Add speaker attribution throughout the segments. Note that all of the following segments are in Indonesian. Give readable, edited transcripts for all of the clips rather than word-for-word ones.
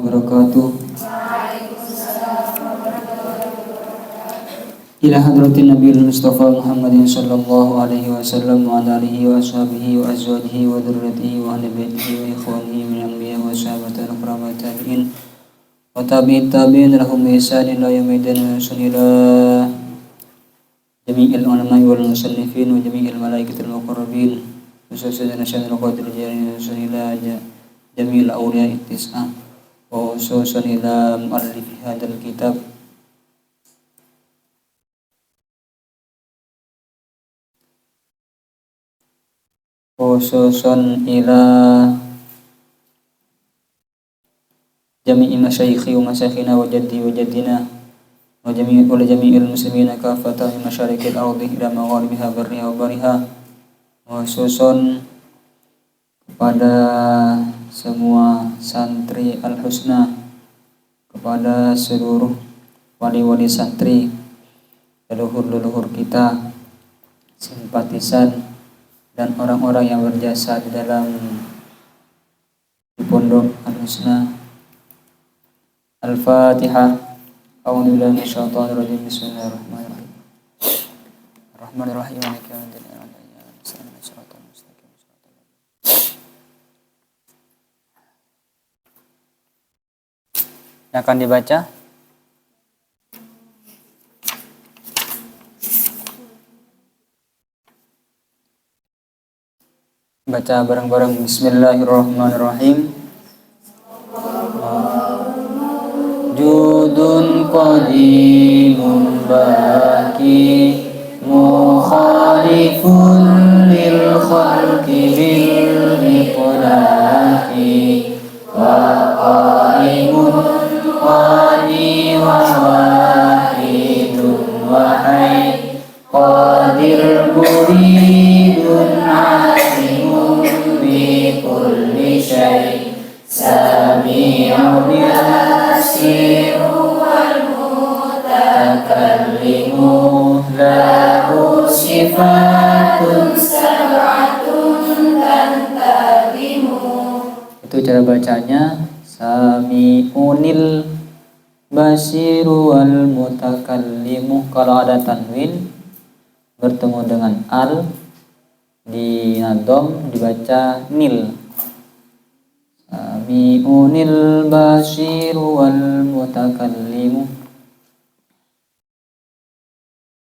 Speaker 1: wabarakatuh. Ila hadratin Nabiyil Mustafa Muhammadin sallallahu alaihi wasallam wa ala alihi wa ashabihi wa azwajihi wa dzurriyyatihi wa ahli baitihi wa ikhwanihi min al-anbiya wa sahabati wa kerabat tabi'in wa tabi'it tabi'in lahum bi ihsan ila yaumil ila jami'il ulama wal musannifin wa jami'il malaikatil muqarrabin khususnya nasyadul qadir jami'il ila jami'il awliya ittis'a wa khususan ila mu'allif hadzal kitab khususan ila jami'i masyayikhi wa masyayikhina wa jaddi wa jaddina wa jami'il muslimina kafatan min masyarikil ardi ila magharibiha barriha wa bariha, khususan kepada semua santri Al-Husna, kepada seluruh wali-wali santri, leluhur-leluhur kita, simpatisan dan orang-orang yang berjasa di dalam pondok Al-Husna. Al-Fatihah. A'udzubillahi minasyaitonir rajim. Bismillahirrahmanirrahim. Ar-Rahmanirrahim. Maliki yaumiddin. Yang akan dibaca bareng-bareng. Bismillahirrahmanirrahim. Judun qadimun baki mukhalifun lil khalqi bil iqlaqi wa qaimun wani wa wahidun wahai qadir muridun alimun bi kulli syai sami'un yasiru wal mutakallimu lahu sifatun sab'atun tantalimu. Itu cara bacanya. Sami'unil basiru wal mutakallimu. Kalau ada tanwin bertemu dengan al di nadom dibaca nil. Sami'unil basiru wal mutakallimu.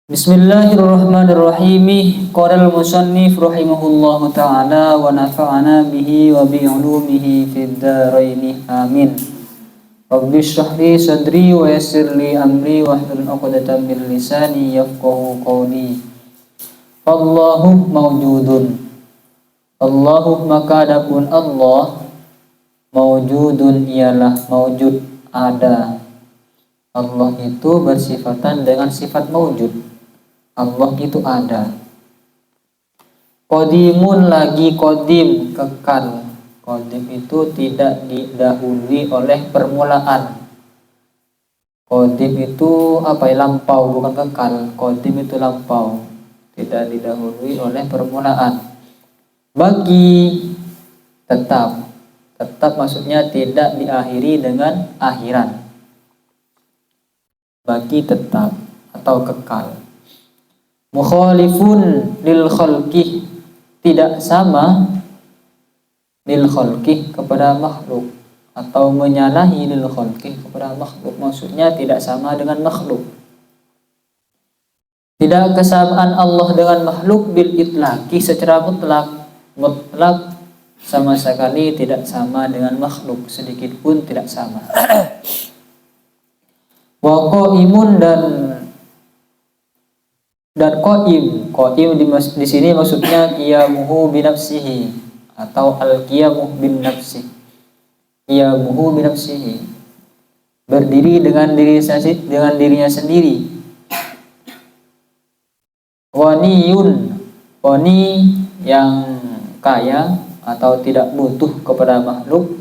Speaker 1: Bismillahirrahmanirrahim. Qala al-musannif rahimahullahu ta'ala wa nafa'ana bihi wa bi 'ulumihi fid dharain amin. Rabbi shrah li sadri wa yassir li amri wahlul 'uqdatam min lisani yafqahu qawli. Allahu mawjudun. Allahu maka adapun Allah, mawjudun ialah mawjud, ada. Allah itu bersifatan dengan sifat mawjud. Allah itu ada. Qadimun lagi qadim, kekal. Qadim itu tidak didahului oleh permulaan. Qadim itu lampau, bukan kekal. Qadim itu lampau, tidak didahului oleh permulaan. Bagi tetap maksudnya tidak diakhiri dengan akhiran. Bagi tetap atau kekal. Mukhalifun lil khalqi, tidak sama, lil khalqi kepada makhluk, atau menyalahi lil khalqi kepada makhluk, maksudnya tidak sama dengan makhluk. Tidak kesamaan Allah dengan makhluk bil itlaqi secara mutlak sama sekali tidak sama dengan makhluk, sedikit pun tidak sama. Wa qaimun dan qaim di sini maksudnya qiyamuhu bi nafsihi atau al-qiyamu bin nafsi. Qiyamuhu bi nafsihi, berdiri dengan dirinya sendiri. Waniyun, wani yang kaya atau tidak butuh kepada makhluk.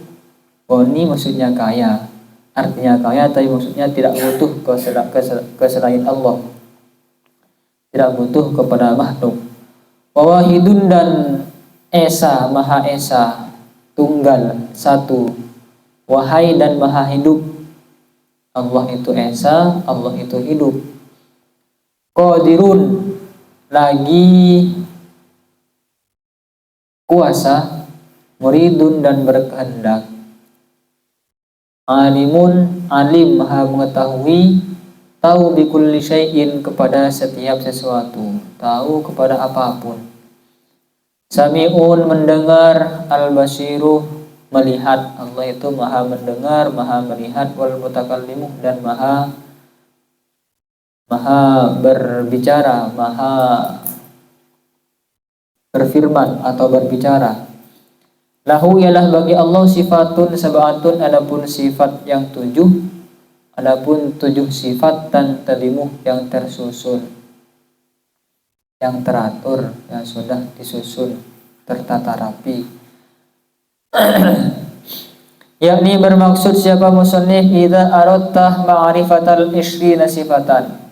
Speaker 1: Wani maksudnya kaya, artinya kaya tapi maksudnya tidak butuh ke selain Allah, tidak butuh kepada makhluk. Wawahidun dan esa, maha esa, tunggal, satu. wahai dan maha hidup. Allah itu esa, Allah itu hidup. Qadirun, lagi kuasa, muridun dan berkehendak. Alimun, alim, maha mengetahui, tahu bikulli syai'in, kepada setiap sesuatu, tahu kepada apapun. Sami'un, mendengar, al-basiru, melihat. Allah itu maha mendengar, maha melihat, wal mutakallimu, dan maha berbicara, maha berfirman atau berbicara. Lahu, ialah bagi Allah, sifatun sab'atun, adapun sifat yang 7, adapun 7 sifat, dan talimuh, yang tersusun, yang teratur, yang sudah disusun, tertata rapi. Yakni bermaksud siapa musannif, idza aradta ma'rifatal ishrina sifatan.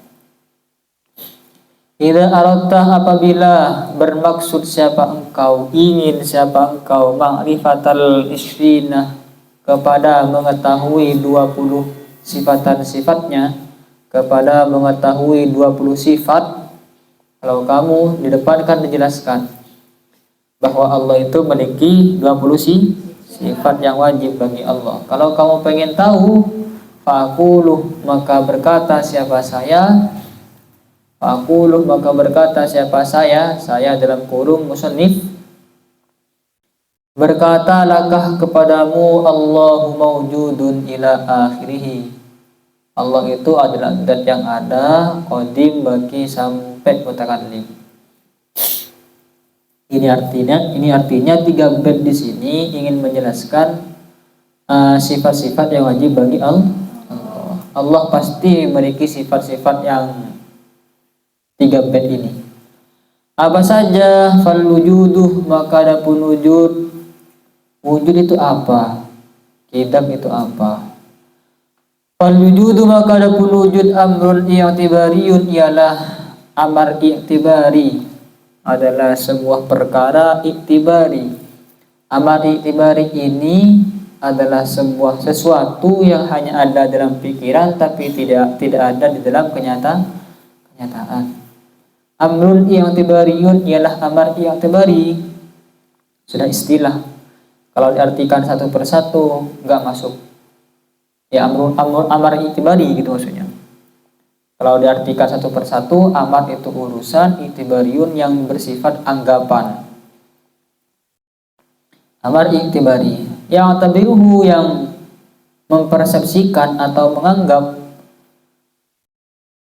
Speaker 1: Idza aradta, apabila bermaksud siapa engkau, ingin siapa engkau, ma'rifatal ishrina, kepada mengetahui 20 sifatan sifatnya, kepada mengetahui 20 sifat. Kalau kamu di depan kan dijelaskan bahwa Allah itu memiliki 20 sifat yang wajib bagi Allah. Kalau kamu pengen tahu, faquluh, maka berkata siapa saya, faquluh, maka berkata siapa saya dalam kurung musannif, berkata lakah kepadamu, Allahu mawjudun ila akhirih. Allah itu adalah zat yang ada, qadim, bagi sampai mutakallim. Ini artinya 3 bait di sini ingin menjelaskan sifat-sifat yang wajib bagi Allah. Allah pasti memiliki sifat-sifat yang 3 bait ini. Apa saja? Fal wujuduh, maka adapun wujud. Wujud itu apa? Kitab itu apa? Fal wujudu, maka adapun wujud, amrun i'tibariyun, ialah amar i'tibari, adalah sebuah perkara iktibari. Amar iktibari ini adalah sebuah sesuatu yang hanya ada dalam pikiran tapi tidak ada di dalam kenyataan. Amrun i'tibariyun ialah amar i'tibari, sudah istilah. Kalau diartikan satu persatu enggak masuk. Ya amar i'tibari gitu maksudnya. Kalau diartikan satu persatu, amar itu urusan, i'tibariyun yang bersifat anggapan. Amar i'tibari, yang tabiruhu, yang mempersepsikan atau menganggap,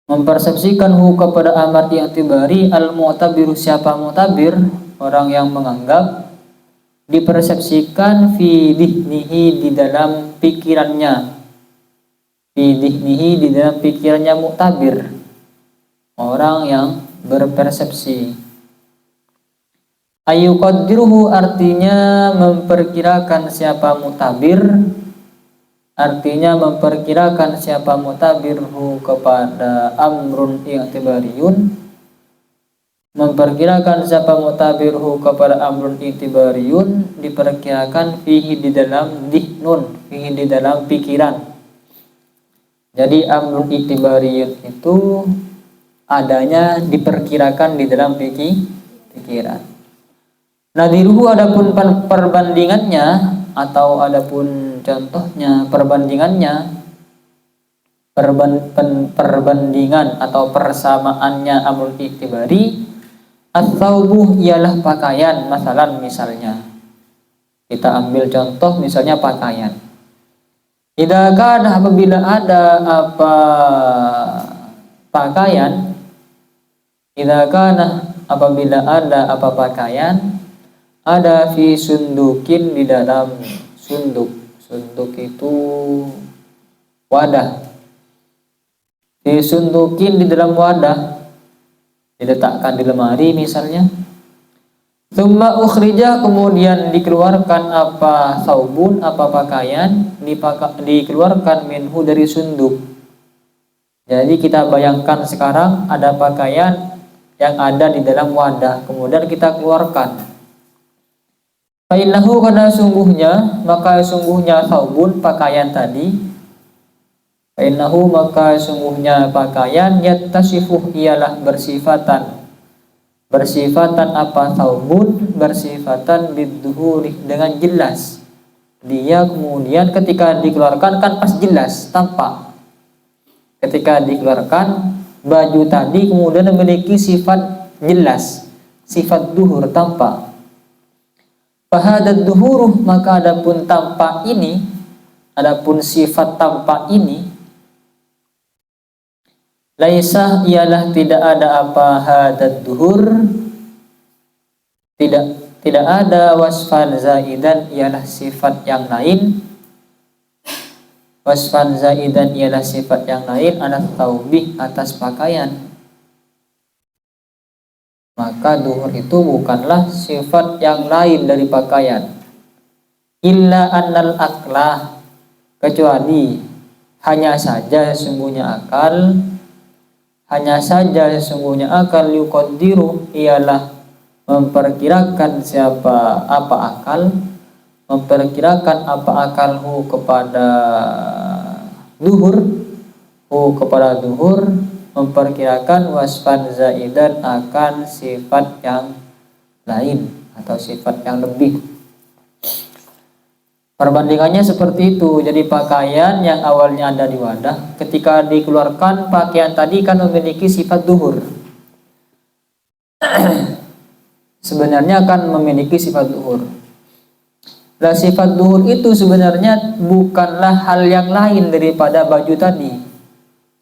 Speaker 1: mempersepsikan hu kepada amar i'tibari, al-mu'tabiru, siapa mu'tabir, orang yang menganggap, dipersepsikan fi dihnihi, di dalam pikirannya. Bidihnihi, di dalam pikirannya mu'tabir, orang yang berpersepsi. Ayyuqaddiruhu, artinya memperkirakan siapa mu'tabir, artinya memperkirakan siapa mu'tabirhu kepada amrun i'tibariyun, memperkirakan siapa mu'tabirhu kepada amrun i'tibariyun, diperkirakan fihi, di dalam dihnun, fihi, di dalam pikiran. Jadi amrun i'tibariyun itu adanya diperkirakan di dalam pikiran. Nadiruhu, adapun perbandingannya atau adapun contohnya, perbandingannya, perbandingan atau persamaannya amrun i'tibari, ats-tsaubuh, ialah pakaian. Misalnya kita ambil contoh, misalnya pakaian. Idza kana, apabila ada apa pakaian, idza kana, apabila ada apa pakaian, ada fi sundukin, di dalam sunduk. Sunduk itu wadah. Fi sundukin, di dalam wadah, diletakkan di lemari misalnya. Tsumma ukhrija, kemudian dikeluarkan apa saubun, apa pakaian, dikeluarkan minhu, dari sunduk. Jadi kita bayangkan sekarang ada pakaian yang ada di dalam wadah, kemudian kita keluarkan. Fa innahu, karena sungguhnya, maka sungguhnya saubun, pakaian tadi, fa innahu, maka sungguhnya pakaian, yattasifu, ialah bersifatan apa saubun, bersifatan bidduhuri, dengan jelas. Dia kemudian ketika dikeluarkan kan pas jelas, tampak. Ketika dikeluarkan baju tadi kemudian memiliki sifat jelas, sifat duhur, tampak. Fahadad duhuruh, maka adapun tampak ini, adapun sifat tampak ini, laisa, ialah tidak ada apa hadad duhur, tidak ada wasfan zaidan, ialah sifat yang lain. Wasfan zaidan ialah sifat yang lain alat taubih, atas pakaian. Maka duhur itu bukanlah sifat yang lain dari pakaian. Illa annal aklah, kecuali hanya saja sesungguhnya akal, hanya saja sesungguhnya akal, yuqaddiru, ialah memperkirakan siapa apa akal, memperkirakan apa akal hu kepada duhur, hu kepada duhur, memperkirakan wasfan zaidan, akan sifat yang lain atau sifat yang lebih. Perbandingannya seperti itu. Jadi pakaian yang awalnya ada di wadah, ketika dikeluarkan pakaian tadi kan memiliki sifat duhur. Sebenarnya akan memiliki sifat duhur. Dan sifat duhur itu sebenarnya bukanlah hal yang lain daripada baju tadi.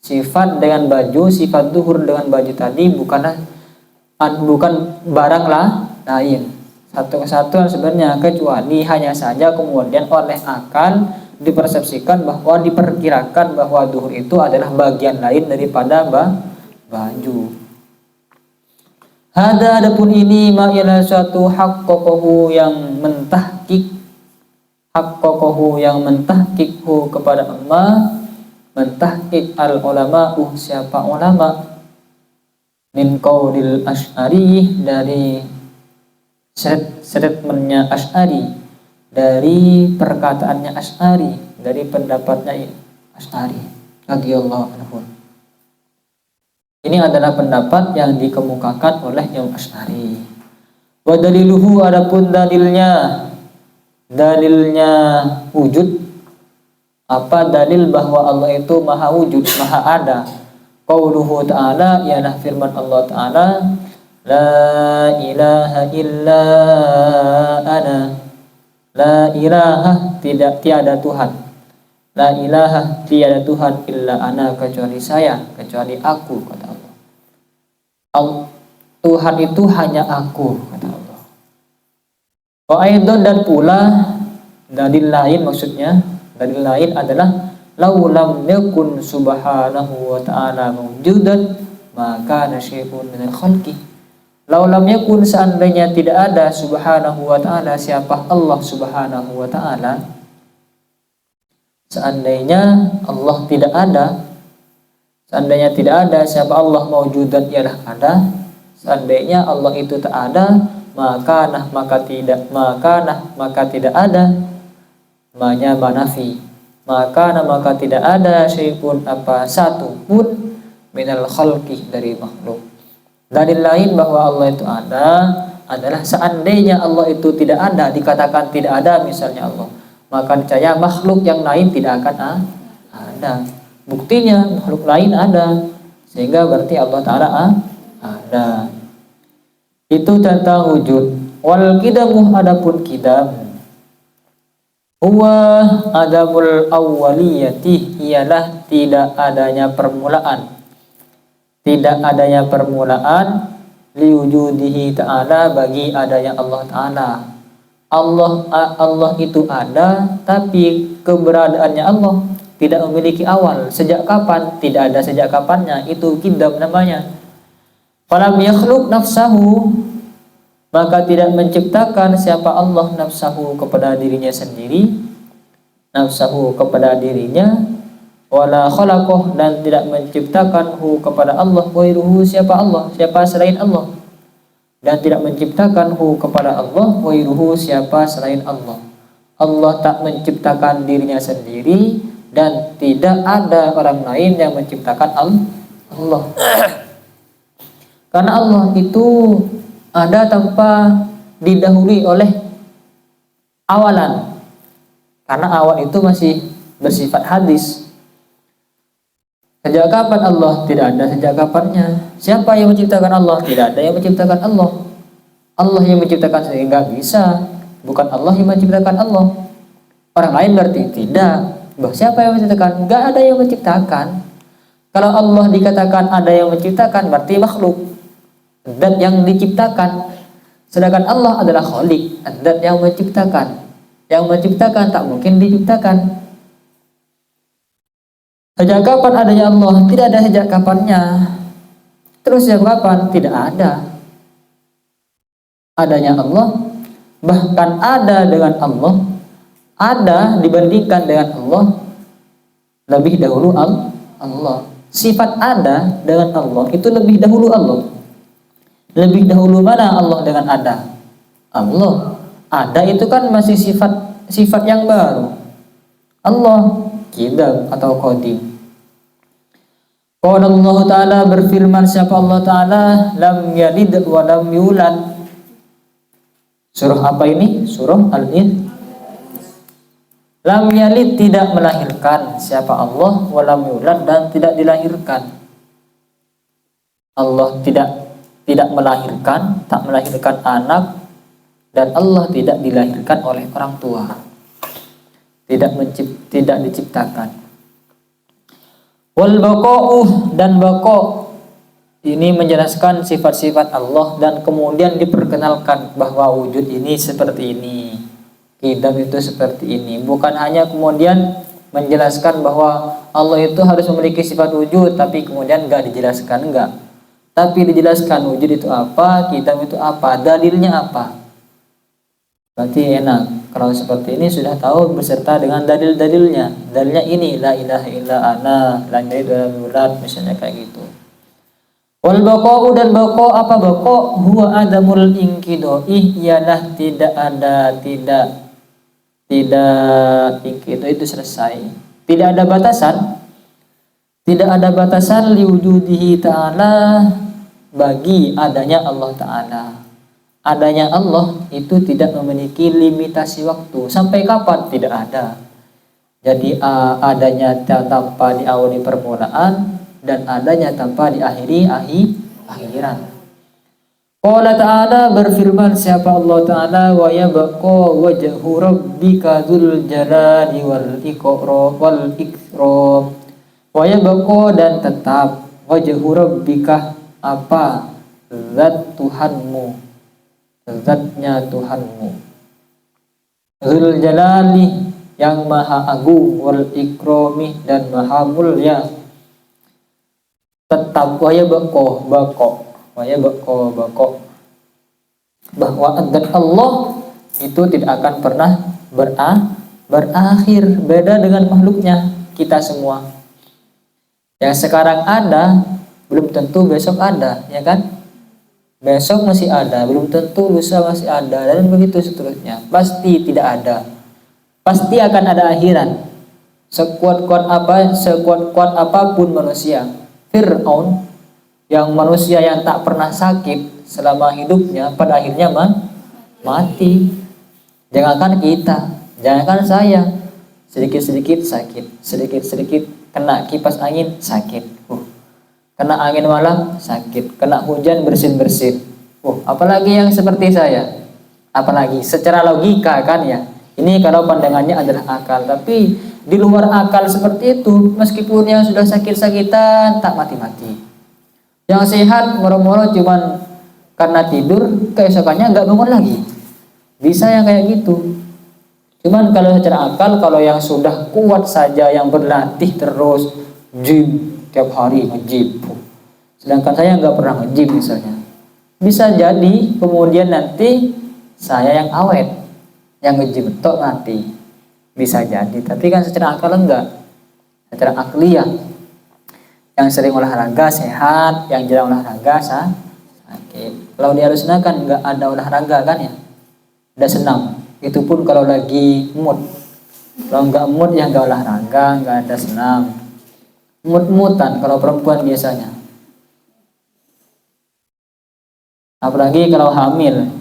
Speaker 1: Sifat dengan baju, sifat duhur dengan baju tadi bukan barang lain, satu kesatuan sebenarnya, kecuali hanya saja kemudian oleh akal dipersepsikan bahwa, diperkirakan bahwa duhur itu adalah bagian lain daripada baju. Hada, adapun ini, ma'ila suatu haqqaqahu, yang mentahkik, haqqaqahu, yang mentahkikhu kepada amma, mentahkik al ulama'u, siapa ulama, min qaulil Asy'ari, dari statementnya Asy'ari, dari perkataannya Asy'ari, dari pendapatnya Asy'ari radhiyallahu anhu. Ini adalah pendapat yang dikemukakan oleh Imam Asy'ari. Wa daliluhu, adapun dalilnya wujud. Apa dalil bahwa Allah itu maha wujud, maha ada? Qauluhu ta'ala, ialah firman Allah ta'ala, la ilaha illa ana, la ilaha, tiada Tuhan, la ilaha, tiada Tuhan, illa ana, kecuali saya, kecuali aku, kata Allah. Tuhan itu hanya aku, kata Allah. Wa aidon, dan pula dalil lain, maksudnya dalil lain adalah laulam yakun subhanahu wa ta'ala mawjudan maka nasyai'un minal khalqi. Laulam yakun, seandainya tidak ada subhanahu wa ta'ala, siapa Allah subhanahu wa ta'ala, seandainya Allah tidak ada, seandainya tidak ada siapa Allah, mawjudan ialah ada, seandainya Allah itu tak ada, maka tidak ada, manya manafi, maka tidak ada syai'un, apa satu pun, minal khalqi, dari makhluk. Dalil lain bahwa Allah itu ada adalah seandainya Allah itu tidak ada, dikatakan tidak ada misalnya Allah, maka niscaya makhluk yang lain tidak akan ada. Buktinya makhluk lain ada, sehingga berarti Allah Ta'ala ada. Itu tentang wujud. Wal kidamu, adapun kidam, huwa adamul awwaliyati, ialah tidak adanya permulaan, tidak adanya permulaan, liwujudihi ta'ala, bagi adanya Allah Ta'ala. Allah itu ada, tapi keberadaannya Allah tidak memiliki awal. Sejak kapan? Tidak ada sejak kapannya. Itu kidam namanya. Falam yakhluq nafsahu, maka tidak menciptakan siapa Allah nafsahu, kepada dirinya sendiri, nafsahu kepada dirinya, wala khalaqah, dan tidak menciptakan hu kepada Allah, wairuhu, siapa Allah, siapa selain Allah. dan tidak menciptakan hu kepada Allah ghairuhu siapa selain Allah. Allah tak menciptakan dirinya sendiri dan tidak ada orang lain yang menciptakan Allah. Karena Allah itu ada tanpa didahului oleh awalan. Karena awal itu masih bersifat hadis. Sejak kapan Allah? Tidak ada sejak kapannya. Siapa yang menciptakan Allah? Tidak ada yang menciptakan Allah. Allah yang menciptakan sendiri, nggak bisa. Bukan Allah yang menciptakan Allah. Orang lain berarti tidak. Siapa yang menciptakan? Nggak ada yang menciptakan. Kalau Allah dikatakan ada yang menciptakan, berarti makhluk, zat yang diciptakan. Sedangkan Allah adalah khaliq, zat yang menciptakan. Yang menciptakan tak mungkin diciptakan. Sejak kapan adanya Allah? Tidak ada sejak kapannya. Terus sejak kapan? Tidak ada. Adanya Allah, bahkan ada dengan Allah, ada dibandingkan dengan Allah, lebih dahulu Allah. Sifat ada dengan Allah itu lebih dahulu Allah. Lebih dahulu mana Allah dengan ada? Allah. Ada itu kan masih sifat yang baru. Allah qidam atau qadim. Qala Allah Ta'ala, berfirman siapa Allah Ta'ala, lam yalid wa lam yulad. Surah apa ini? Surah Al-In. Lam yalid, tidak melahirkan siapa Allah, wa lam yulad, dan tidak dilahirkan. Allah tidak melahirkan, tak melahirkan anak, dan Allah tidak dilahirkan oleh orang tua. Tidak diciptakan. Wal baqa'u, dan baqa' ini menjelaskan sifat-sifat Allah dan kemudian diperkenalkan bahwa wujud ini seperti ini, qidam itu seperti ini. Bukan hanya kemudian menjelaskan bahwa Allah itu harus memiliki sifat wujud tapi kemudian enggak dijelaskan, enggak. Tapi dijelaskan wujud itu apa, qidam itu apa, dalilnya apa. Berarti enak. Kalau seperti ini sudah tahu beserta dengan dalil-dalilnya. Dalilnya ini, la ilaha illa ana, la ilaha illa misalnya kayak gitu. Wal baqa'u, dan baqa', apa baqa'? Huwa adamul inqidai, ialah tidak inqido itu selesai. Tidak ada batasan. Tidak ada batasan liwujudihi ta'ala, bagi adanya Allah Ta'ala. Adanya Allah itu tidak memiliki limitasi waktu. Sampai kapan? Tidak ada. Jadi adanya tanpa diawali permulaan dan adanya tanpa diakhiri akhiran. Qala Ta'ala, berfirman siapa Allah Ta'ala, wa yabqa wajhu rabbika dzul jalali wal ikram. Wa yabqa, dan tetap, wajhu rabbika, apa? Zat Tuhanmu, zatnya Tuhanmu, dzul jalali, yang maha agung, wal ikrami, dan maha mulia. Tetap waya bako bahwa zat Allah itu tidak akan pernah berakhir. Beda dengan makhluknya, kita semua yang sekarang ada belum tentu besok ada, ya kan? Besok masih ada, belum tentu lusa masih ada, dan begitu seterusnya. Pasti tidak ada. Pasti akan ada akhiran. Sekuat-kuat apapun manusia, Fir'aun, yang manusia yang tak pernah sakit selama hidupnya, pada akhirnya mati. Jangankan kita, jangankan saya, sedikit-sedikit sakit, sedikit-sedikit kena kipas angin sakit. Kena angin malam sakit, kena hujan bersin-bersin. Apalagi yang seperti saya. Apalagi secara logika kan ya. Ini kalau pandangannya adalah akal, tapi di luar akal seperti itu, meskipun yang sudah sakit-sakitan tak mati-mati. Yang sehat moro-moro cuman karena tidur, keesokannya enggak bangun lagi. Bisa yang kayak gitu. Cuman kalau secara akal, kalau yang sudah kuat saja, yang berlatih terus, gym tiap hari nge-gym. Sedangkan saya nggak pernah nge-gym misalnya. Bisa jadi kemudian nanti saya yang awet, yang nge-gym tok mati. Bisa jadi, tapi kan secara akal enggak. Secara akliyah, yang sering olahraga sehat, yang jarang olahraga sakit. Kalau di Ahlussunnah kan nggak ada olahraga kan ya, ada senam. Itu pun kalau lagi mood. Kalau nggak mood ya nggak olahraga, nggak ada senam. Mood-moodan kalau perempuan biasanya. Apalagi kalau hamil.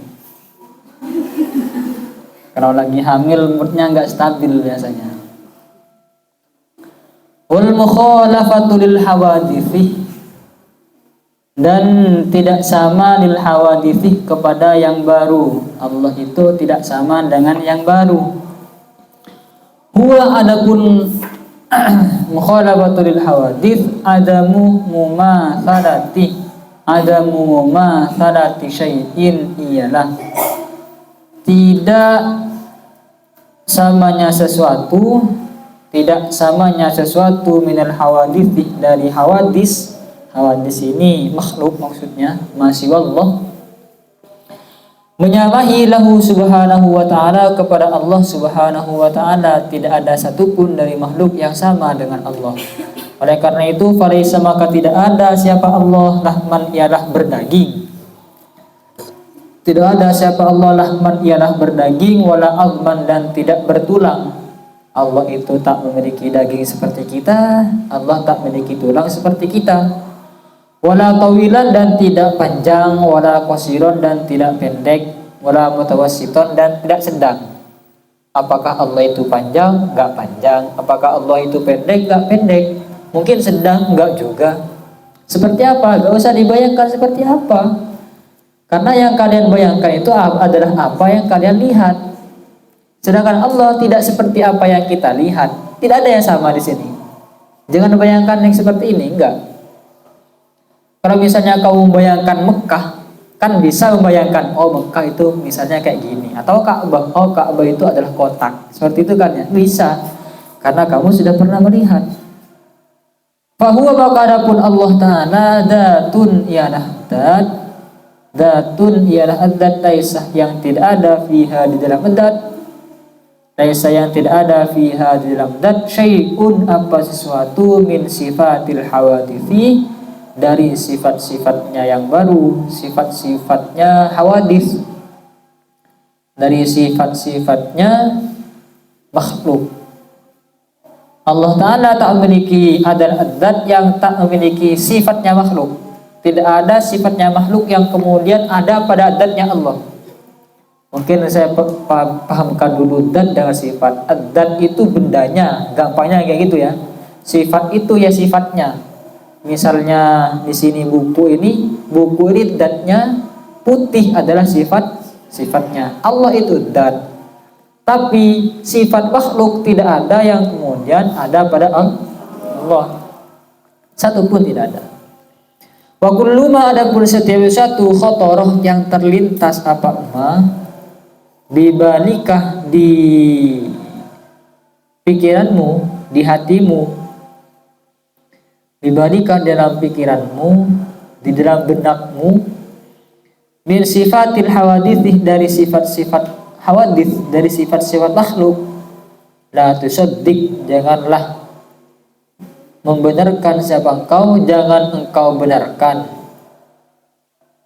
Speaker 1: Kalau lagi hamil moodnya nggak stabil biasanya. Wal mukhalafatu lil hawadithi, dan tidak sama lil hawadithi kepada yang baru. Allah itu tidak sama dengan yang baru. Huwa adapun mukhalafatu lil hawadith adamu mumathalati syai'in, ialah tidak samanya sesuatu minal hawadith, dari hawadis. Hawadis ini makhluk maksudnya, masih Allah, menyalahi lahu subhanahu wa ta'ala, kepada Allah subhanahu wa ta'ala. Tidak ada satupun dari makhluk yang sama dengan Allah. Oleh karena itu, falaisa, maka tidak ada siapa Allah lahman ialah berdaging. Tidak ada siapa Allah lahman ialah berdaging, wala azman, dan tidak bertulang. Allah itu tak memiliki daging seperti kita, Allah tak memiliki tulang seperti kita. Wala tawilan, dan tidak panjang, wala qasiron, dan tidak pendek, wala mutawassiton, dan tidak sedang. Apakah Allah itu panjang? Enggak panjang. Apakah Allah itu pendek? Enggak pendek. Mungkin sedang? Enggak juga. Seperti apa? Enggak usah dibayangkan seperti apa. Karena yang kalian bayangkan itu adalah apa yang kalian lihat. Sedangkan Allah tidak seperti apa yang kita lihat. Tidak ada yang sama di sini. Jangan bayangkan yang seperti ini, enggak. Kalau misalnya kau membayangkan Mekah, kan bisa membayangkan, oh Mekah itu misalnya kayak gini, atau Ka'bah, oh Ka'bah itu adalah kotak, seperti itu kan ya, bisa, karena kamu sudah pernah melihat. Fahuwa, maka adapun Allah Ta'ala datun ialah dat laisah, yang tidak ada fiha di dalam dat, laisa yang tidak ada fiha di dalam dat, syai'un apa sesuatu, min sifatil hawadithi, dari sifat-sifatnya yang baru, sifat-sifatnya hawadis, dari sifat-sifatnya makhluk. Allah Ta'ala tak memiliki adat yang tak memiliki sifatnya makhluk. Tidak ada sifatnya makhluk yang kemudian ada pada adatnya Allah. Mungkin saya pahamkan dulu dat dengan sifat. Adat itu bendanya, gampangnya kayak gitu ya. Sifat itu ya sifatnya. Misalnya di sini buku ini datnya putih adalah sifatnya. Allah itu dat. Tapi sifat makhluk tidak ada yang kemudian ada pada Allah. Satu pun tidak ada. Wa kullu ma, adapun setiap satu, khotorah yang terlintas apa bibalikah di pikiranmu, di hatimu, dibandingkan dalam pikiranmu, di dalam benakmu, min sifatil hawadith, dari sifat-sifat hawadith, dari sifat-sifat makhluk, la tusaddiq, janganlah membenarkan siapa engkau, jangan engkau benarkan,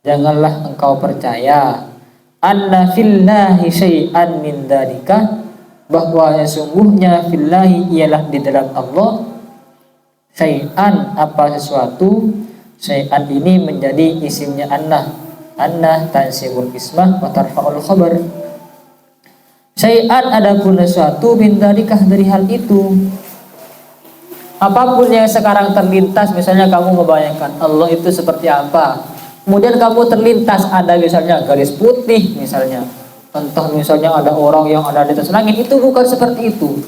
Speaker 1: janganlah engkau percaya, anna fillahi syai'an min dzalika, bahwa sesungguhnya fillahi ialah di dalam Allah, syai'an apa sesuatu, syai'an ini menjadi isimnya annah tansibul ismah wa tarfa'ul khabar. Syai'an adapun sesuatu, min dzalika dari hal itu. Apapun yang sekarang terlintas, misalnya kamu membayangkan Allah itu seperti apa, kemudian kamu terlintas ada misalnya garis putih, misalnya entah misalnya ada orang yang ada di atas langit, itu bukan seperti itu,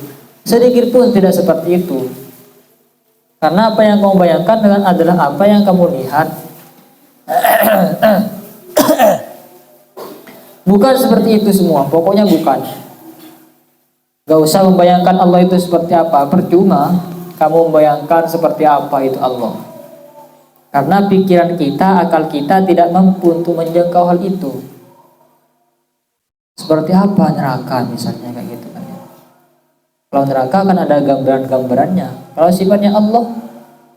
Speaker 1: sedikit pun tidak seperti itu. Karena apa yang kamu bayangkan dengan adalah apa yang kamu lihat. Bukan seperti itu semua, pokoknya bukan. Gak usah membayangkan Allah itu seperti apa, percuma kamu membayangkan seperti apa itu Allah. Karena pikiran kita, akal kita tidak mampu untuk menjangkau hal itu. Seperti apa neraka misalnya, kayak gitu kan. Kalau neraka kan ada gambaran-gambarannya. Kalau sifatnya Allah,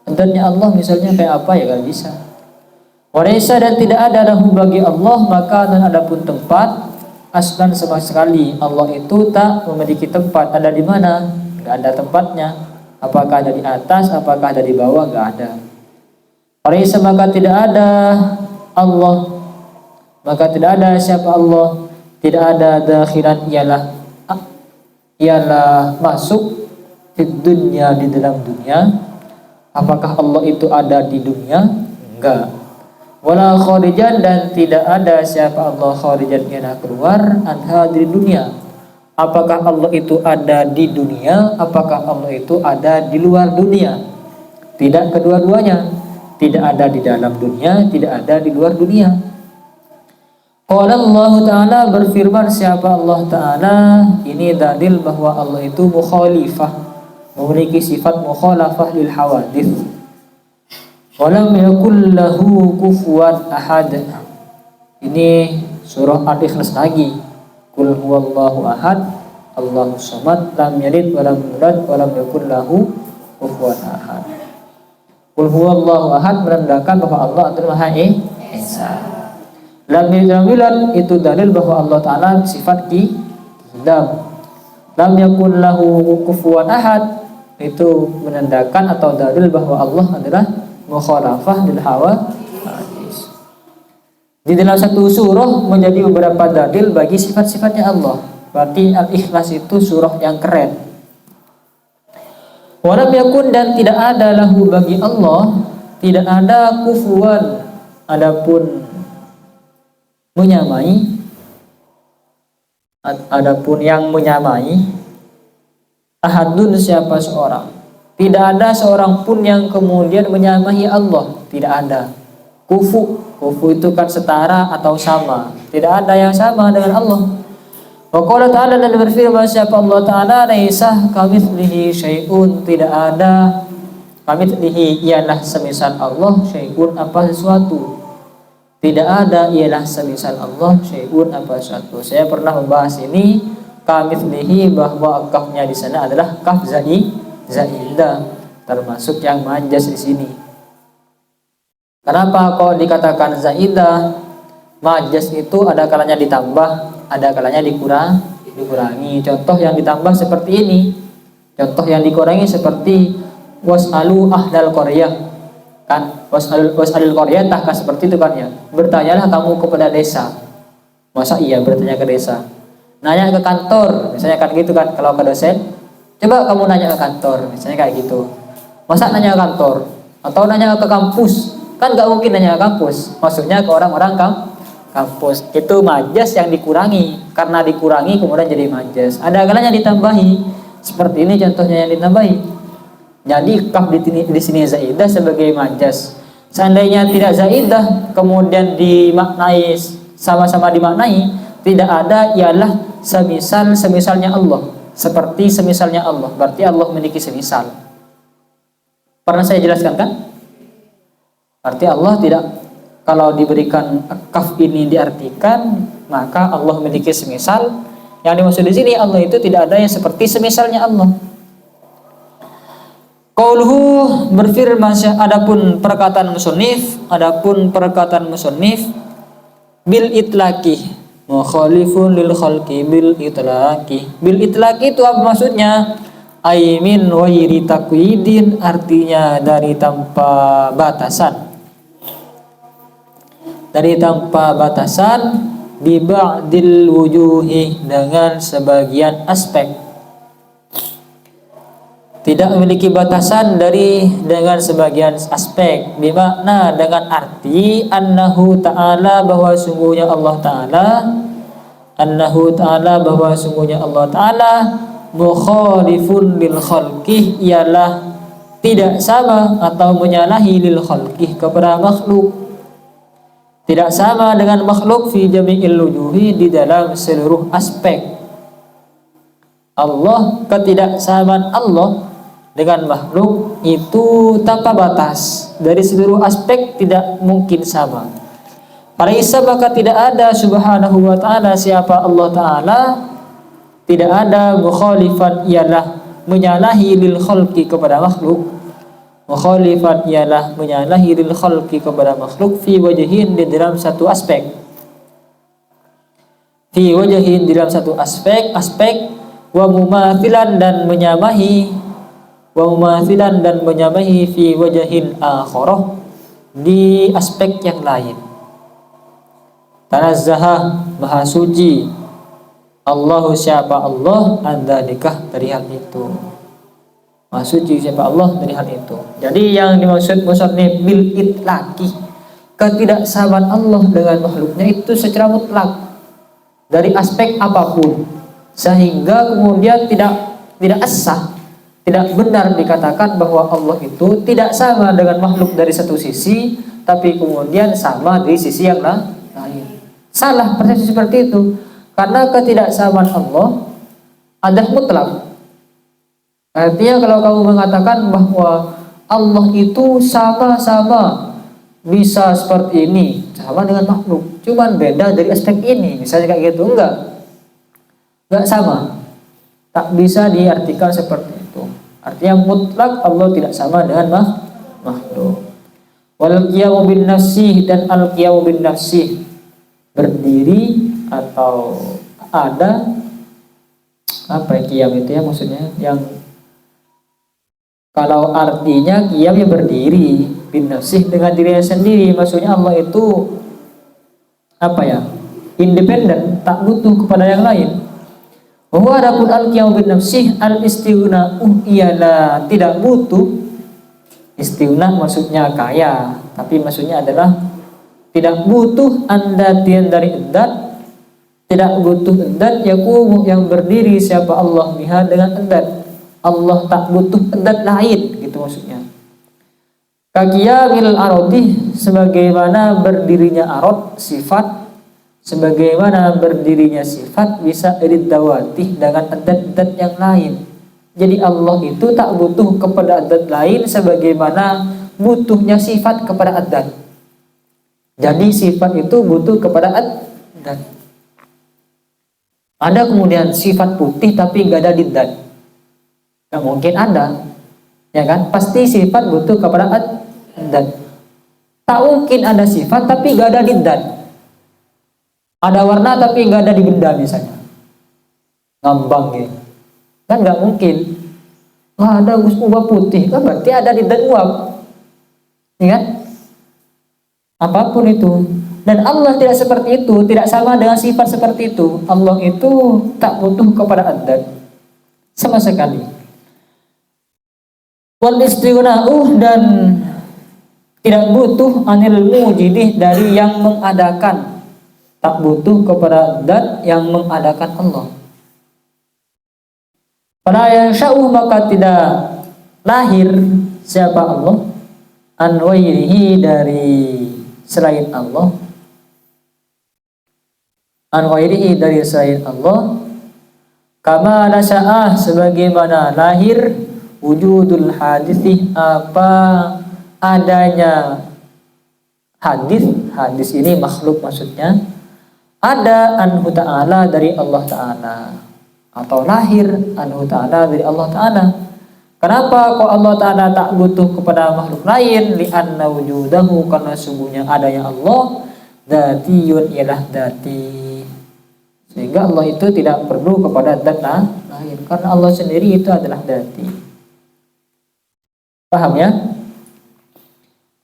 Speaker 1: adatnya Allah misalnya kayak apa ya, gak bisa. Walaysa dan tidak ada lahu bagi Allah maka dan adapun tempat, aslan sama sekali Allah itu tak memiliki tempat. Ada di mana? Enggak ada tempatnya. Apakah ada di atas, apakah ada di bawah? Enggak ada. Walaysa maka tidak ada Allah, maka tidak ada siapa Allah, tidak ada dakhilan ialah masuk di dunia, di dalam dunia. Apakah Allah itu ada di dunia? Enggak. Wala kharijan dan tidak ada siapa Allah kharijan ialah keluar anha dari dunia. Apakah Allah itu ada di dunia? Apakah Allah itu ada di luar dunia? Tidak kedua-duanya. Tidak ada di dalam dunia, tidak ada di luar dunia. Qala Allah Ta'ala, berfirman siapa Allah Ta'ala, ini dalil bahwa Allah itu mukhalifah, memiliki sifat mukhalafah lil hawadith. Walam yakul lahu kufuwan ahad. Ini surah Al-Ikhlas lagi. Qul huwallahu ahad, Allahus samad, lam yalid wa lam yulad wa lam yakul lahu kufuwan ahad. Qul huwallahu ahad menandakan bahwa Allah adalah Maha Esa. Lam yalid itu dalil bahwa Allah Ta'ala sifat qidam. Lam yakul lahu kufuwan ahad itu menandakan atau dalil bahwa Allah adalah mukhalafah lil hawadits. Di dalam satu surah menjadi beberapa dalil bagi sifat-sifatnya Allah. Berarti Al-Ikhlas itu surah yang keren. Walam yakun dan tidak ada lahu bagi Allah, tidak ada kufuwan, adapun menyamai, adapun yang menyamai, ahadun siapa seorang. Tidak ada seorang pun yang kemudian menyamai Allah, tidak ada. Kufu itu kan setara atau sama. Tidak ada yang sama dengan Allah. Wa qala ta'ala dan berfirman siapa Allah Ta'ala, laisa kamitslihi syai'un, tidak ada kamitslihi ialah semisal Allah, syai'un apa sesuatu. Tidak ada ialah semisal Allah, syai'un apa sesuatu. Saya pernah membahas ini kamitslihi bahwa kafnya di sana adalah kaf zaidah, termasuk yang majas di sini. Kenapa kok dikatakan zaidah? Majas itu ada kalanya ditambah, ada kalanya dikurangi. Contoh yang ditambah seperti ini. Contoh yang dikurangi seperti was'alu ahlal qaryah. Kan was'alul qaryah tahkah seperti itu kan ya. Bertanyalah kamu kepada desa. Masa iya bertanya ke desa? Nanya ke kantor, misalnya kan gitu kan kalau ke dosen. Coba kamu nanya ke kantor, misalnya kayak gitu. Masa nanya ke kantor? Atau nanya ke kampus? Kan gak mungkin nanya ke kampus. Maksudnya ke orang-orang kampus. Itu majas yang dikurangi. Karena dikurangi kemudian jadi majas. Ada kalanya ditambahi. Seperti ini contohnya yang ditambahi. Jadi kaf di sini zaidah sebagai majas. Seandainya tidak zaidah kemudian dimaknai sama-sama dimaknai, tidak ada ialah semisalnya Allah. Seperti semisalnya Allah, berarti Allah memiliki semisal. Pernah saya jelaskan kan? Berarti Allah tidak, kalau diberikan kaf ini diartikan, maka Allah memiliki semisal. Yang dimaksud di sini Allah itu tidak ada yang seperti semisalnya Allah. Qauluhu berfirman, adapun perkataan musannif bil itlaqi mukhalifun lil khalqi bil itlaqi. Bil itlaqi itu apa maksudnya? Aimin wairi takwidin, artinya dari tanpa batasan. Dari tanpa batasan, bi ba'dil wujuhi, dengan sebagian aspek. Tidak memiliki batasan dengan sebagian aspek, bermakna dengan arti annahu ta'ala, bahwa sungguhnya Allah Ta'ala mukhalifun lil khalqih, ialah tidak sama atau menyalahi lil khalqih kepada makhluk, tidak sama dengan makhluk fi jami'il wujuhi, di dalam seluruh aspek. Allah, ketidaksamaan Allah dengan makhluk itu tanpa batas, dari seluruh aspek tidak mungkin sama. Falaisa, maka tidak ada subhanahu wa ta'ala siapa Allah Ta'ala, tidak ada mukhalifan ialah menyalahi lil khalqi kepada makhluk,
Speaker 2: Mukhalifan ialah menyalahi lil khalqi kepada makhluk fi wajhin di dalam satu aspek. Fi wajhin di dalam satu aspek wa mumathilan dan menyamahi fi wajhil akhirah di aspek yang lain. Tanazzaha maha suci Allahu siapa Allah adzalika dari hal itu. Maha suci siapa Allah dari hal itu. Jadi yang dimaksud musannif bil itlaqi, ketidaksamaan Allah dengan makhluknya itu secara mutlak dari aspek apapun, sehingga kemudian tidak sah, tidak benar dikatakan bahwa Allah itu tidak sama dengan makhluk dari satu sisi, tapi kemudian sama di sisi yang lain. Salah persepsi seperti itu, karena ketidaksamaan Allah adalah mutlak. Artinya kalau kamu mengatakan bahwa Allah itu sama-sama bisa seperti ini, sama dengan makhluk, cuman beda dari aspek ini, misalnya kayak gitu, enggak sama, tak bisa diartikan seperti itu. Artinya mutlak Allah tidak sama dengan makhluk. Wal qiyamu bin nafsi, dan al qiyamu bin nafsi berdiri atau ada apa ya qiyam itu ya, maksudnya yang kalau artinya qiyam ya berdiri, bin nafsi dengan dirinya sendiri, maksudnya Allah itu apa ya, independen, tak butuh kepada yang lain. Bahwa adapun al-qiyam bin nafsi al-istighna ialah tidak butuh. Istighna maksudnya kaya, tapi maksudnya adalah tidak butuh andatian dari endat, tidak butuh endat yakumu yang berdiri siapa Allah biha dengan endat. Allah tak butuh endat lain, gitu maksudnya. Kaqiyamil arodi, sebagaimana berdirinya arod sifat, sebagaimana berdirinya sifat bisa iridawati dengan adat-adat yang lain. Jadi Allah itu tak butuh kepada adat lain sebagaimana butuhnya sifat kepada adat. Jadi sifat itu butuh kepada adat. Ada kemudian sifat putih tapi nggak ada didat, nggak mungkin ada, ya kan? Pasti sifat butuh kepada adat. Tak mungkin ada sifat tapi nggak ada didat. Ada warna tapi nggak ada di benda misalnya, ngambang gitu, kan nggak mungkin. Wah, ada uap putih, kan berarti ada di dan uap, ya kan? Apapun itu. Dan Allah tidak seperti itu, tidak sama dengan sifat seperti itu. Allah itu tak butuh kepada adat sama sekali. Wal istighna'u, dan tidak butuh anil mujidih dari yang mengadakan. Tak butuh kepada zat yang mengadakan Allah. Fala yansha'u, maka tidak lahir siapa Allah an ghairihi, dari selain Allah, an ghairihi dari selain Allah, kama nasya'ah, sebagaimana lahir wujudul hadisi, apa adanya hadis ini makhluk maksudnya, ada anhu ta'ala dari Allah ta'ala, atau lahir anhu ta'ala dari Allah ta'ala. Kenapa kok Allah ta'ala tak butuh kepada makhluk lain? Li'anna wujudahu, karena sungguhnya adanya Allah dzatiyun, ialah dzati, sehingga Allah itu tidak perlu kepada zat lain, karena Allah sendiri itu adalah dzati. Paham ya?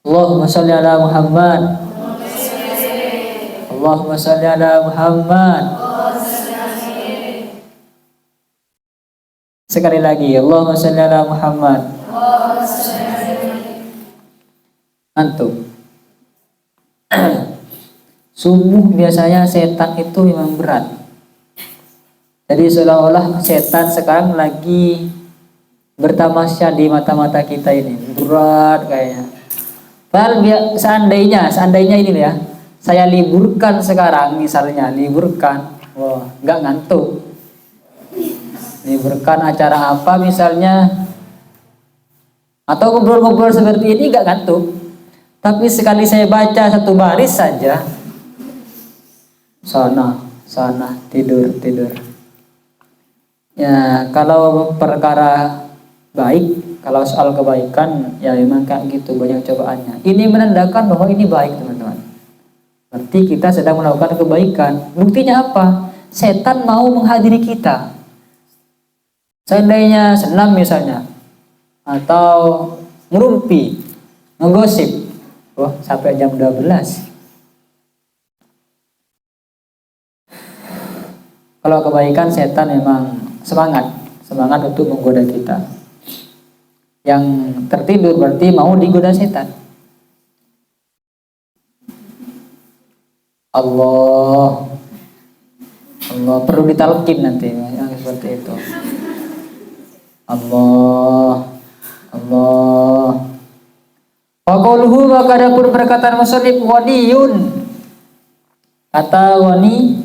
Speaker 2: Allahumma shalli ala Muhammad, Allahumma shalli ala Muhammad. Sekali lagi, Allahumma shalli ala Muhammad. Antum subuh biasanya setan itu memang berat. Jadi seolah-olah setan sekarang lagi bertamasya di mata-mata kita ini, berat kayaknya. Padahal seandainya ini ya, saya liburkan sekarang, misalnya liburkan, wah, nggak ngantuk. Liburkan acara apa misalnya, atau ngobrol-ngobrol seperti ini nggak ngantuk. Tapi sekali saya baca satu baris saja, sana tidur. Ya, kalau perkara baik
Speaker 1: Kalau soal kebaikan ya memang kayak gitu, banyak cobaannya. Ini menandakan bahwa ini baik teman-teman. Berarti kita sedang melakukan kebaikan. Buktinya apa? Setan mau menghadiri kita. Seandainya senam misalnya, atau ngerumpi, ngegosip, sampai jam 12. Kalau kebaikan, setan memang semangat untuk menggoda kita. Yang tertidur berarti mau digoda setan. Allah perlu ditalkin nanti yang seperti itu. Allah. Wa qauluhu, maka adapun perkataan musannif waniyun, kata wani,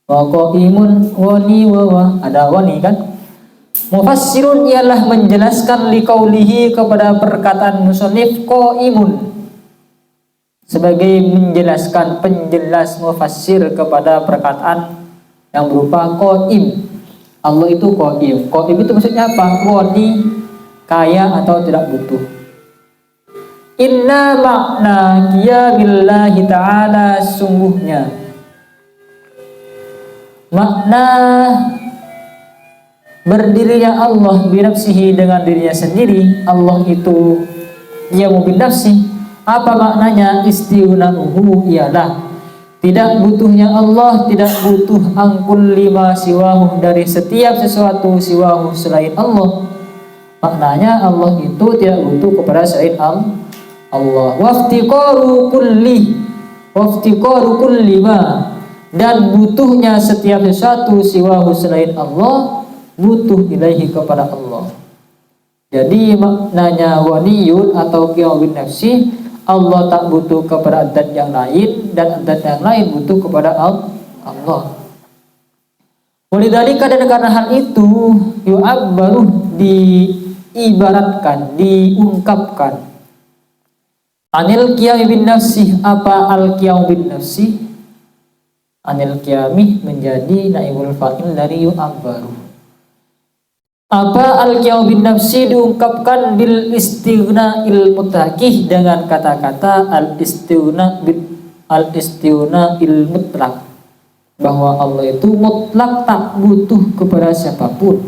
Speaker 1: wa qaimun, wani wa ada wani kan? Mufassirun ialah menjelaskan liqaulihi kepada perkataan musannif qaimun, sebagai menjelaskan penjelas mufassir kepada perkataan yang berupa qaim. Allah itu qaim. Qaim itu maksudnya apa? Wani, kaya atau tidak butuh. Inna makna qiyamillahi ta'ala, sungguhnya makna berdirinya Allah binafsihi, dengan dirinya sendiri. Allah itu qiyamu binafsi. Apa maknanya? Istighnahu ialah tidak butuhnya Allah, tidak butuh angkul lima siwahu, dari setiap sesuatu siwahu selain Allah. Maknanya Allah itu tidak butuh kepada selain Allah. Waftiqaru kulli ma, dan butuhnya setiap sesuatu siwahu selain Allah, butuh ilaihi kepada Allah. Jadi maknanya waniyun atau qiyamu bin nafsi, Allah tak butuh kepada adat yang lain, dan adat yang lain butuh kepada Allah. Walidzalika, dan karena hal itu, yu'abbaru, diibaratkan, diungkapkan, anil qiyami bin nafsi. Apa al-qiyam bin nafsi? Anil qiyami menjadi naibul fa'il dari yu'abbaru. Apa al-qiyam bin nafsi? Diungkapkan bil istighna'il mutlaqih, dengan kata-kata al-istighna'il mutlaq, bahwa Allah itu mutlak, tak butuh kepada siapapun.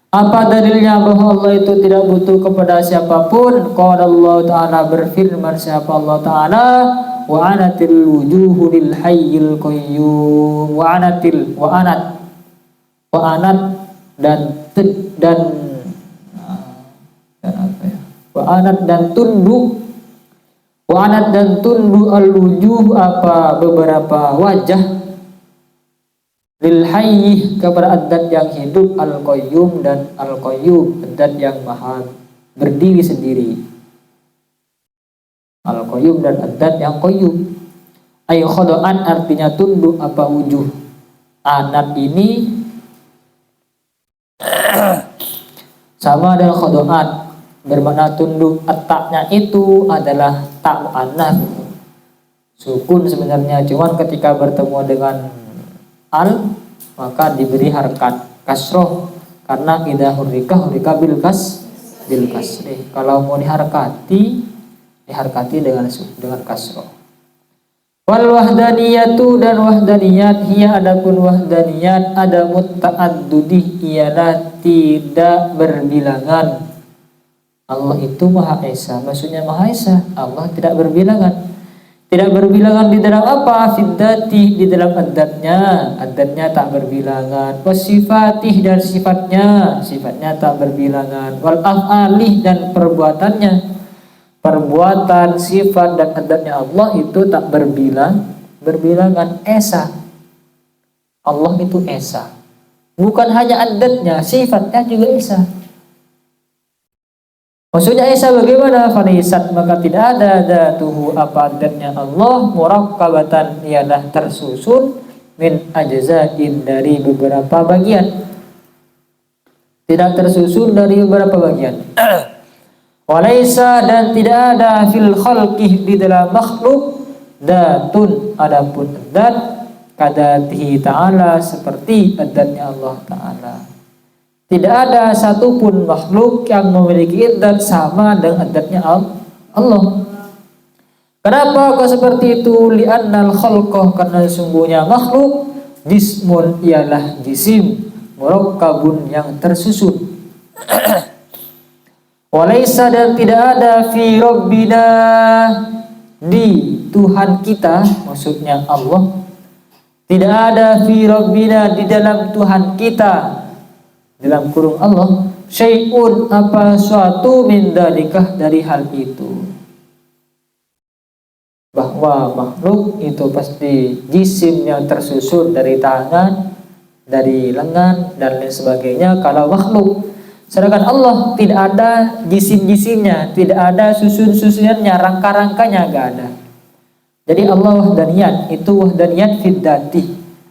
Speaker 1: Apa dalilnya bahwa Allah itu tidak butuh kepada siapapun? Qala Allah Ta'ala, berfirman siapa Allah Ta'ala, wa anatil wujuhu lil hayyil qayyum. Wa anat dan tunduk al wujuh, apa beberapa wajah, lil hayy, kepada adat yang hidup, al qayyum, dan al qayyum, adat yang maha berdiri sendiri. Al qayyum dan adat yang qayyum. Ay khada'an, artinya tunduk, apa wujuh. Anat ini sama dengan khada'an, bermakna tunduk. Ataknya itu adalah tak mu'annats, sukun sebenarnya, cuman ketika bertemu dengan al, maka diberi harkat kasroh, karena idza hurrika bil kasri. Kalau mau diharkati dengan kasroh. Wal wahdaniyatu, dan wahdaniyat, hiya adapun wahdaniyat, ada ta'addudi, ialah tidak berbilangan. Allah itu Maha Esa, maksudnya Maha Esa, Allah tidak berbilangan. Tidak berbilangan di dalam apa? Fiddati, di dalam adatnya tak berbilangan. Wasifatih, dan sifatnya tak berbilangan. Wal af'alih, dan perbuatannya, perbuatan, sifat, dan adatnya Allah itu tak berbilangan. Esa, Allah itu Esa, bukan hanya adatnya, sifatnya juga Esa. Maksudnya Esa bagaimana? Fanisat, maka tidak ada datuhu, apa adatnya Allah, murakkabatan, ialah tersusun, min ajza'in, dari beberapa bagian, tidak tersusun dari beberapa bagian. Walaisa, dan tidak ada fil khalqih, di dalam makhluk, datun, adapun adat, kadatihi ta'ala, seperti adatnya Allah Ta'ala.
Speaker 2: Tidak ada satupun makhluk yang memiliki iddad sama dengan iddadnya Allah. Kenapa kok seperti itu? Li'annal khalqah, karena sungguhnya makhluk, jismun ialah jisim, murakkabun yang tersusun. Walaysa, dan tidak ada fi rabbina, di Tuhan kita, maksudnya Allah, tidak ada fi rabbina, di dalam Tuhan kita, dalam kurung Allah, syai'un, apa suatu, min dalikah, dari hal itu. Bahwa makhluk itu pasti jisim yang tersusun dari tangan, dari lengan, dan lain sebagainya kalau makhluk. Sedangkan Allah tidak ada jisim-jisimnya, tidak ada susun-susunannya, rangka-rangkanya, gak ada. Jadi Allah wahdaniyat, itu wahdaniyat fid dzati.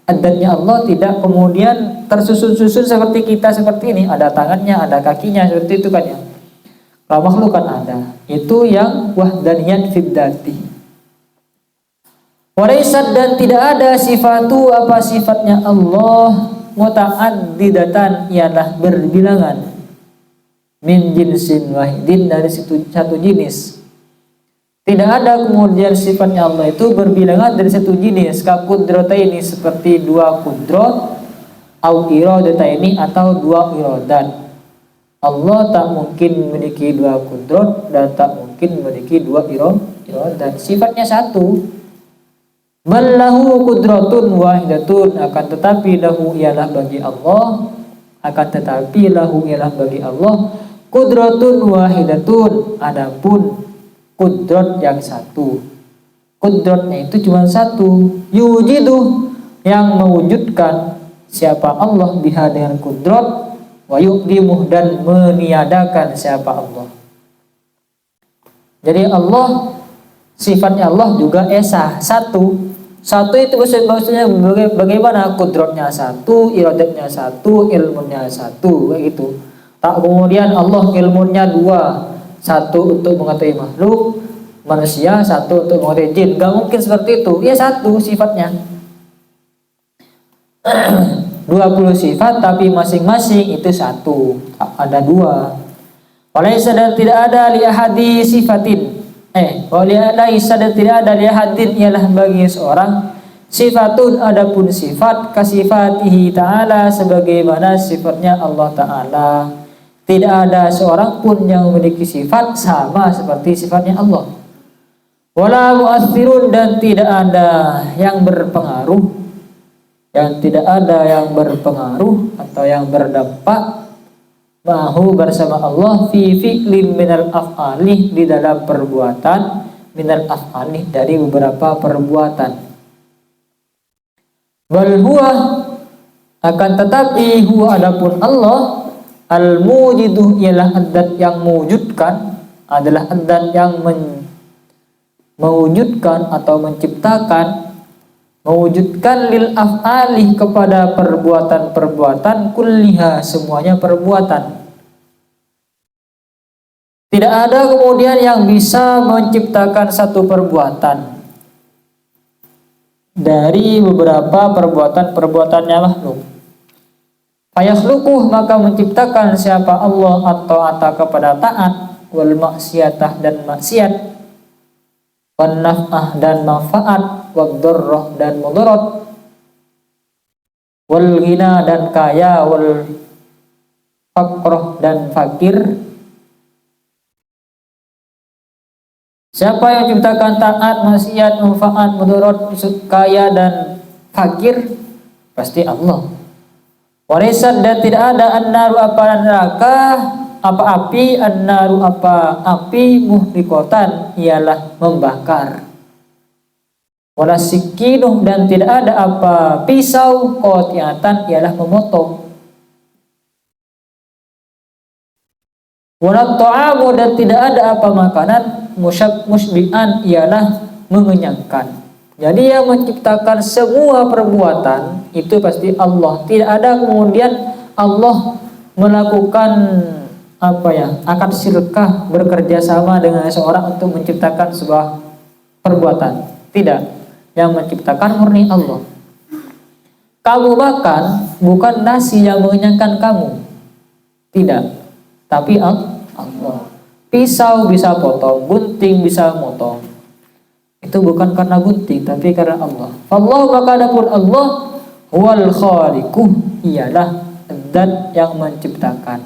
Speaker 2: Adatnya Allah tidak kemudian tersusun-susun seperti kita seperti ini, ada tangannya, ada kakinya, seperti itu kan ya. Kalau makhluk kan ada. Itu yang wahdaniyat fid dzati. Walaisat, dan tidak ada sifatu, apa sifatnya Allah, muta'addidatan, ialah berbilangan, min jinsin wahidin, dari satu jenis. Tidak ada kemudian sifatnya Allah itu berbilangan dari satu jenis, kakudrataini, seperti dua kudrat, au iradataini, atau dua iradat. Allah tak mungkin memiliki dua kudrat dan tak mungkin memiliki dua iradat. Sifatnya satu. Ballahu kudratun wahidatun, akan tetapi lahu ialah bagi Allah, akan tetapi lahu ialah bagi Allah, kudratun wahidatun, adapun kudrat yang satu. Kudratnya itu cuma satu. Yujidu, yang mewujudkan siapa Allah, biha, dengan kudrat, wa yuqdimuh, dan meniadakan siapa Allah. Jadi Allah, sifatnya Allah juga esa, satu. Satu itu maksudnya bagaimana? Kudratnya satu, iradatnya satu, ilmunya satu, kayak gitu. Tak kemudian Allah ilmunya dua, satu untuk mengetahui makhluk manusia, satu untuk mengetahui jin. Gak mungkin seperti itu. Ya satu sifatnya. 20 sifat tapi masing-masing itu satu, ada dua. Walaysa, dan tidak ada li ahadi sifatin. Walaysa, dan tidak ada li ahadin, ialah bagi seorang, sifatun, adapun sifat, kasifatihi ta'ala, sebagaimana sifatnya Allah Ta'ala. Tidak ada seorang pun yang memiliki sifat sama seperti sifatnya Allah. Wala mu'athirun, dan tidak ada yang berpengaruh, tidak ada yang berpengaruh atau yang berdampak, mahu, bersama Allah, fi fi'lim minal af'alih, di dalam perbuatan, minal af'alih, dari beberapa perbuatan. Bal huwa, akan tetapi, huwa, adapun Allah, al-mujiduh, ialah adat yang mewujudkan, adalah adat yang mewujudkan atau menciptakan, mewujudkan lil af'alih, kepada perbuatan-perbuatan, kulliha, semuanya perbuatan. Tidak ada kemudian yang bisa menciptakan satu perbuatan dari beberapa perbuatannya makhluk. Fayakhluquh, maka menciptakan siapa Allah, atau ata, kepada taat, wal maksiatah, dan maksiat, wan naf'ah, dan manfaat, wad darrah, dan mudarat, wal ghina, dan kaya, wal faqrah, dan fakir. Siapa yang menciptakan taat, maksiat, manfaat, mudarat, kaya, dan fakir? Pasti Allah. Warisat, dan tidak ada an-naru, apa neraka, apa api, an-naru, apa api, muhriqatan, ialah membakar. Wala sikinuh, dan tidak ada apa pisau, qati'atan, ialah memotong. Wala ta'amu, dan tidak ada apa makanan, musybi'an, ialah mengenyangkan. Jadi yang menciptakan semua perbuatan itu pasti Allah. Tidak ada kemudian Allah melakukan akad syirkah, bekerja sama dengan seorang untuk menciptakan sebuah perbuatan. Tidak. Yang menciptakan murni Allah. Kamu makan bukan nasi yang mengenyangkan kamu, Tidak. Tapi Allah. Pisau bisa potong, gunting bisa motong. Itu bukan karena gunting, tapi karena Allah. Allah, maka adapun Allah wal khaliqu, ialah zat yang menciptakan.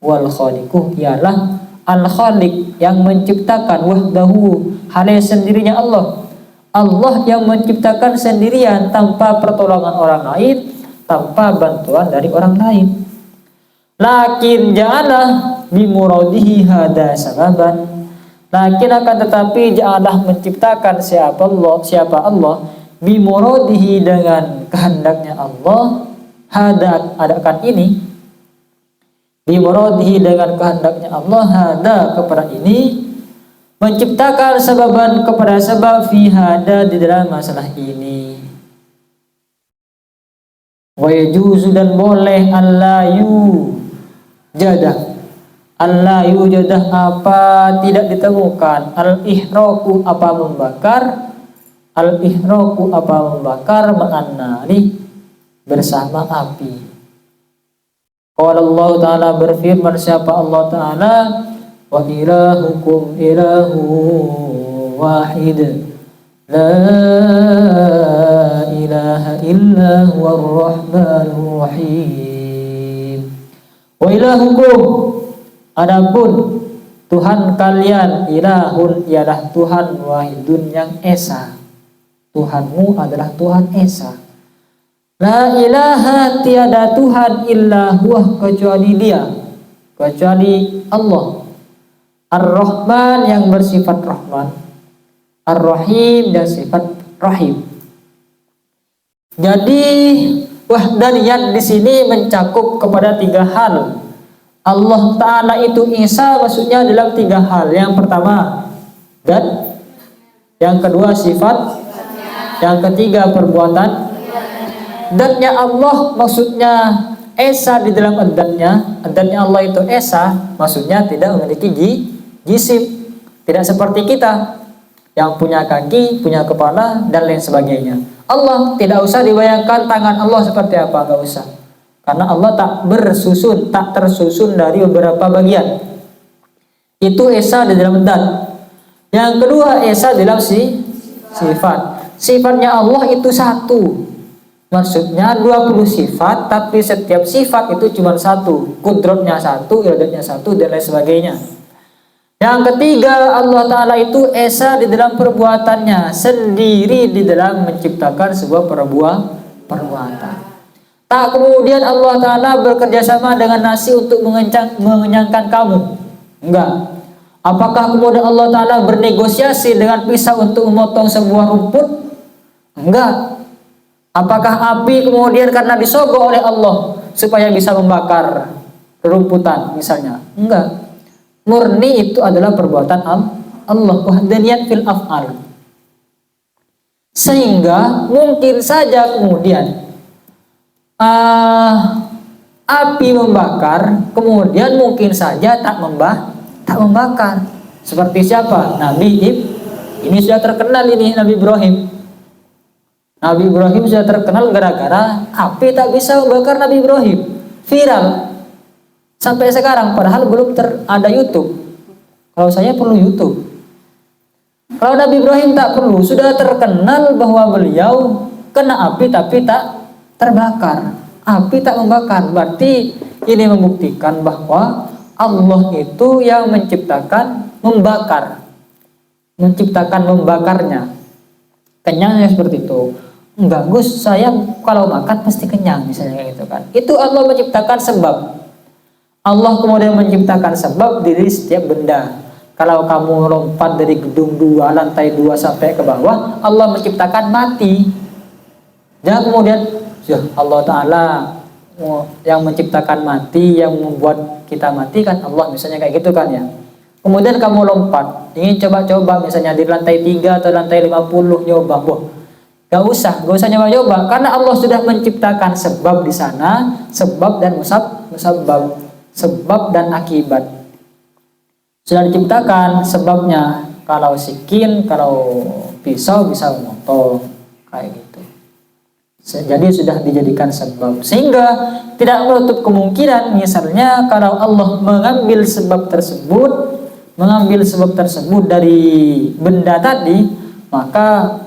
Speaker 2: Wal khaliqu, ialah al khaliq, yang menciptakan. Wahdahu, hanya sendirinya Allah. Allah yang menciptakan sendirian tanpa pertolongan orang lain, tanpa bantuan dari orang lain. Lakin ja'alah bimuradihi hada sababan. Lakin akan tetapi ja'alah menciptakan siapa Allah bimuradihi, dengan kehendaknya Allah. Hada, adakan ini, bimuradihi, dengan kehendaknya Allah. Hada, kepada ini, menciptakan sababan, kepada sebab, fi hada, di dalam masalah ini. Wa yajuzu, dan boleh, Allah yujadah, apa tidak ditemukan, al-ihraku, apa membakar, al-ihraku, apa membakar, ma'annari, bersama api. Qala Allah Ta'ala, berfirman siapa Allah Ta'ala, wa ilahukum ilahu wahid, la ilaha illa huwar rahmanur rahim. Wa ilahukum, adapun Tuhan kalian, ilahun, ialah Tuhan, wahidun, yang esa. Tuhanmu adalah Tuhan esa. La ilaha, tiada Tuhan, illa huwa, kecuali dia, kecuali Allah. Ar-Rahman, yang bersifat Rahman. Ar-Rahim, dan sifat Rahim. Jadi wahdaniyat di sini mencakup kepada 3 hal. Allah Ta'ala itu Isa, maksudnya dalam 3 hal. Yang pertama zat, yang kedua sifat, yang ketiga perbuatan. Zatnya Allah maksudnya Esa di dalam adatnya. Adatnya Allah itu Esa, maksudnya tidak memiliki jisim, tidak seperti kita yang punya kaki, punya kepala, dan lain sebagainya. Allah tidak usah dibayangkan tangan Allah seperti apa, nggak usah, karena Allah tak tersusun dari beberapa bagian. Itu Esa di dalam zat. Yang kedua Esa dalam sifat. Sifatnya Allah itu satu, maksudnya 20 sifat, tapi setiap sifat itu cuma satu, kudratnya satu, iradatnya satu, dan lain sebagainya. Yang ketiga, Allah Ta'ala itu Esa di dalam perbuatannya, sendiri di dalam menciptakan sebuah perbuatan. Tak kemudian Allah Ta'ala bekerja sama dengan nasi untuk mengenyangkan kamu. Enggak. Apakah kemudian Allah Ta'ala bernegosiasi dengan pisau untuk memotong sebuah rumput? Enggak. Apakah api kemudian karena disogok oleh Allah supaya bisa membakar rumputan misalnya? Enggak. Murni itu adalah perbuatan Allah, wahdaniyat fil af'al. Sehingga mungkin saja kemudian api membakar, kemudian mungkin saja tak membakar. Seperti siapa? Ini sudah terkenal, ini Nabi Ibrahim. Nabi Ibrahim sudah terkenal gara-gara api tak bisa membakar Nabi Ibrahim. Viral sampai sekarang, padahal belum ada YouTube. Kalau saya perlu YouTube. Kalau Nabi Ibrahim tak perlu, sudah terkenal bahwa beliau kena api tapi tak terbakar. Api tak membakar. Berarti ini membuktikan bahwa Allah itu yang menciptakan membakar. Menciptakan membakarnya. Kenyangnya seperti itu. Enggak, Gus, saya kalau makan pasti kenyang, misalnya kayak gitu kan. Itu Allah menciptakan sebab. Allah kemudian menciptakan sebab dari setiap benda. Kalau kamu lompat dari gedung 2, lantai 2 sampai ke bawah, Allah menciptakan mati. Jangan kemudian Allah Ta'ala yang menciptakan mati, yang membuat kita mati kan Allah, misalnya kayak gitu kan ya. Kemudian kamu lompat, ingin coba-coba misalnya di lantai 3 atau lantai 50 nyoba. Gak usah nyoba-nyoba, karena Allah sudah menciptakan sebab di sana, sebab dan musabab. Sebab dan akibat sudah diciptakan sebabnya. Kalau sikin, kalau pisau bisa memotong kayak gitu. Jadi sudah dijadikan sebab, sehingga tidak menutup kemungkinan misalnya kalau Allah mengambil sebab tersebut dari benda tadi, maka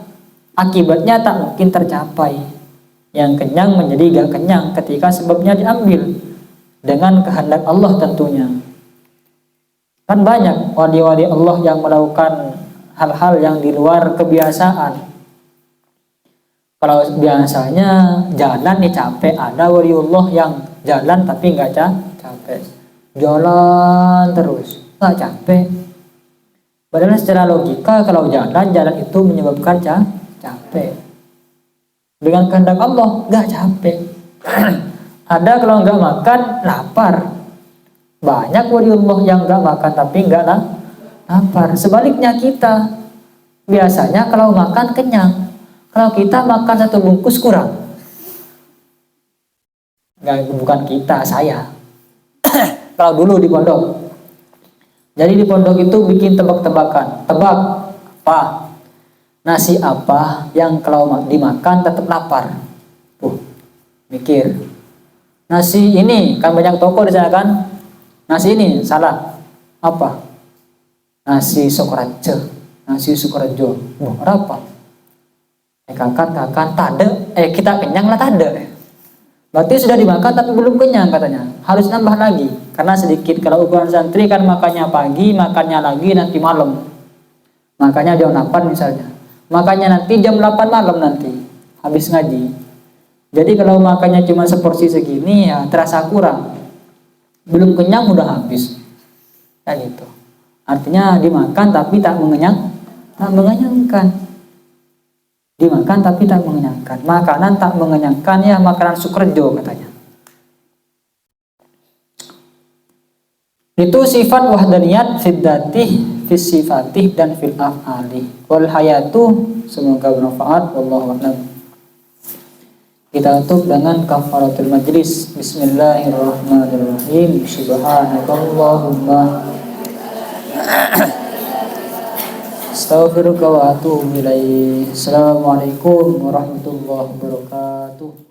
Speaker 2: akibatnya tak mungkin tercapai. Yang kenyang menjadi gak kenyang ketika sebabnya diambil dengan kehendak Allah tentunya. Kan banyak wali-wali Allah yang melakukan hal-hal yang di luar kebiasaan. Kalau biasanya jalan nih capek, ada waliullah yang jalan tapi nggak capek, jalan terus nggak capek. Padahal secara logika kalau jalan itu menyebabkan capek. Dengan kehendak Allah nggak capek. Ada kalau nggak makan lapar. Banyak waliullah yang nggak makan tapi nggak lapar. Sebaliknya kita biasanya kalau makan kenyang. Kalau kita makan 1 bungkus kurang. Bukan kita, saya. Kalau dulu di pondok. Jadi di pondok itu bikin tebak-tebakan. Tebak apa? Nasi apa yang kalau dimakan tetap lapar? Mikir. Nasi ini, kan banyak toko di sana kan? Nasi ini salah. Apa? Nasi Sokaraja, nasi Sukorejo. Apa? Kakak tade, kita kenyang lah tade. Berarti sudah dimakan tapi belum kenyang katanya. Harus nambah lagi karena sedikit. Kalau ukuran santri kan makannya pagi, makannya lagi nanti malam. Makanya jam 8 misalnya. Makannya nanti jam 8 malam nanti habis ngaji. Jadi kalau makannya cuma seporsi segini ya terasa kurang. Belum kenyang udah habis. Kayak gitu. Artinya dimakan tapi tak mengenyangkan. Dimakan tapi tak mengenyangkan. Makanan tak mengenyangkan ya makanan Sukorejo katanya. Itu sifat wahdaniyat fid dzatih, fis sifatih dan fil af'ali. Wal hayatu, semoga bermanfaat. Wallahu a'lam. Kita tutup dengan kafaratul majlis. Bismillahirrahmanirrahim. Subhanakallahumma astaghfiruka wa atubu ilaik. Assalamualaikum warahmatullahi wabarakatuh.